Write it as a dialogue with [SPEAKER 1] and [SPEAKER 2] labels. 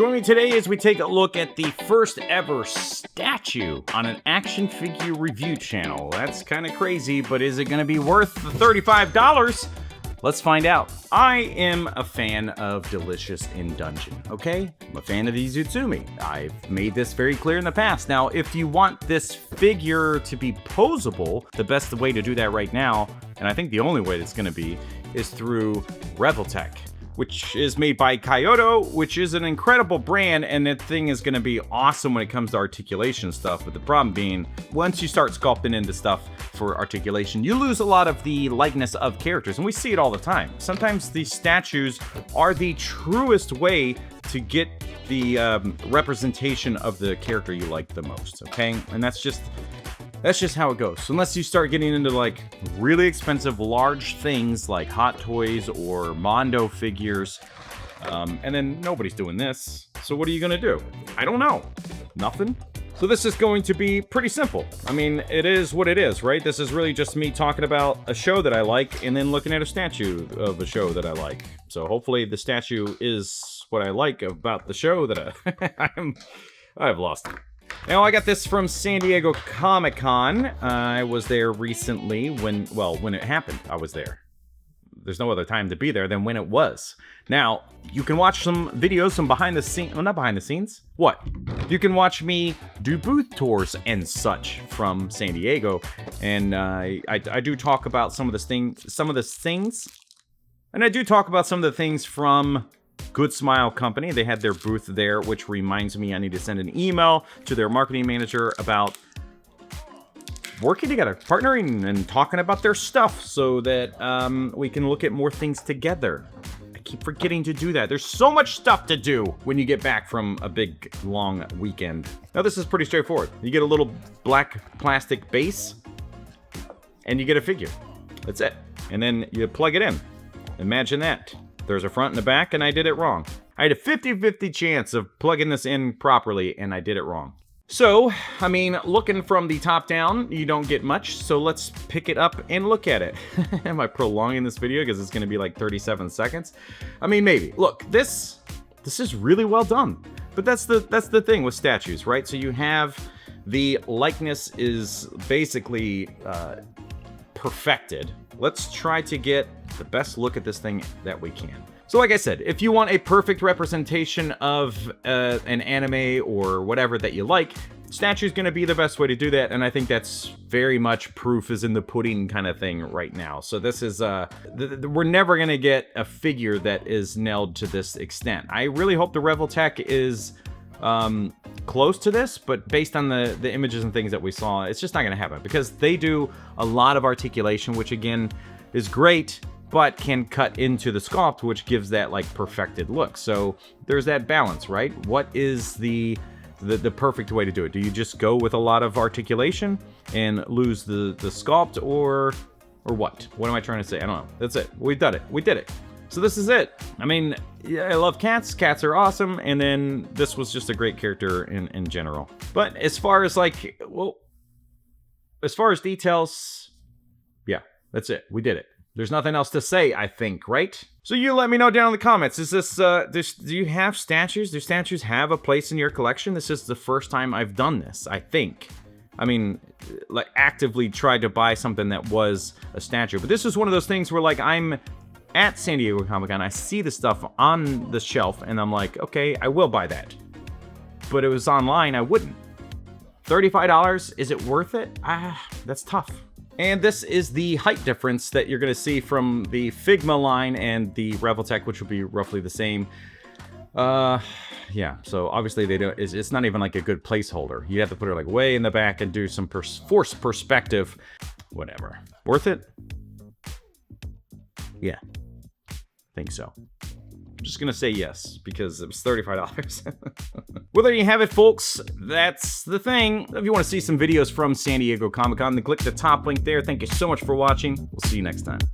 [SPEAKER 1] Join me today as we take a look at the first ever statue on an action figure review channel. That's kind of crazy, but is it going to be worth the $35? Let's find out. I am a fan of Delicious in Dungeon, okay? I'm a fan of the Izutsumi. I've made this very clear in the past. Now, if you want this figure to be posable, the best way to do that right now, and I think the only way that's gonna be, is through Revoltech, which is made by Kyoto, which is an incredible brand, and that thing is gonna be awesome when it comes to articulation stuff. But the problem being, once you start sculpting into stuff for articulation, you lose a lot of the likeness of characters, and we see it all the time. Sometimes these statues are the truest way to get the representation of the character you like the most, okay? And that's just how it goes. Unless you start getting into like really expensive large things like Hot Toys or Mondo figures, and then nobody's doing this. So what are you gonna do? I don't know. Nothing? So this is going to be pretty simple. I mean, it is what it is, right? This is really just me talking about a show that I like and then looking at a statue of a show that I like. So hopefully the statue is what I like about the show that I've lost it. Now, I got this from San Diego Comic-Con. I was there recently when it happened, I was there. There's no other time to be there than when it was. Now, you can watch some videos, some behind the scenes, well, not behind the scenes. What? You can watch me do booth tours and such from San Diego. And I do talk about some of the things, and I do talk about some of the things from Good Smile Company. They had their booth there, which reminds me I need to send an email to their marketing manager about working together, partnering, and talking about their stuff so that we can look at more things together. I keep forgetting to do that. There's so much stuff to do when you get back from a big, long weekend. Now, this is pretty straightforward. You get a little black plastic base, and you get a figure. That's it. And then you plug it in. Imagine that. There's a front and a back, and I did it wrong. I had a 50-50 chance of plugging this in properly, and I did it wrong. So, I mean, looking from the top down, you don't get much, so let's pick it up and look at it. Am I prolonging this video because it's going to be like 37 seconds? I mean, maybe. Look, this is really well done. But that's the thing with statues, right? So you have the likeness is basically perfected. Let's try to get the best look at this thing that we can. So like I said, if you want a perfect representation of an anime or whatever that you like, statue's gonna be the best way to do that, and I think that's very much proof is in the pudding kind of thing right now. So this is, we're never gonna get a figure that is nailed to this extent. I really hope the Revoltech is close to this, but based on the images and things that we saw, it's just not gonna happen because they do a lot of articulation, which again is great, but can cut into the sculpt, which gives that like perfected look. So there's that balance, right? What is the perfect way to do it? Do you just go with a lot of articulation and lose the sculpt, or what? What am I trying to say? I don't know. That's it. We've done it. We did it. So this is it. I mean, yeah, I love cats. Cats are awesome. And then this was just a great character in general. But as far as like, well, as far as details, yeah, that's it. We did it. There's nothing else to say, I think, right? So you let me know down in the comments. Is this, do you have statues? Do statues have a place in your collection? This is the first time I've done this, I think. I mean, like actively tried to buy something that was a statue. But this is one of those things where like I'm at San Diego Comic-Con, I see the stuff on the shelf, and I'm like, okay, I will buy that. But it was online, I wouldn't. $35, is it worth it? That's tough. And this is the height difference that you're going to see from the Figma line and the Revoltech, which will be roughly the same. Yeah, so obviously they don't. It's not even like a good placeholder. You have to put it like way in the back and do some forced perspective. Whatever. Worth it? Yeah, think so. I'm just gonna say yes, because it was $35. Well, there you have it, folks. That's the thing. If you want to see some videos from San Diego Comic-Con, then click the top link there. Thank you so much for watching. We'll see you next time.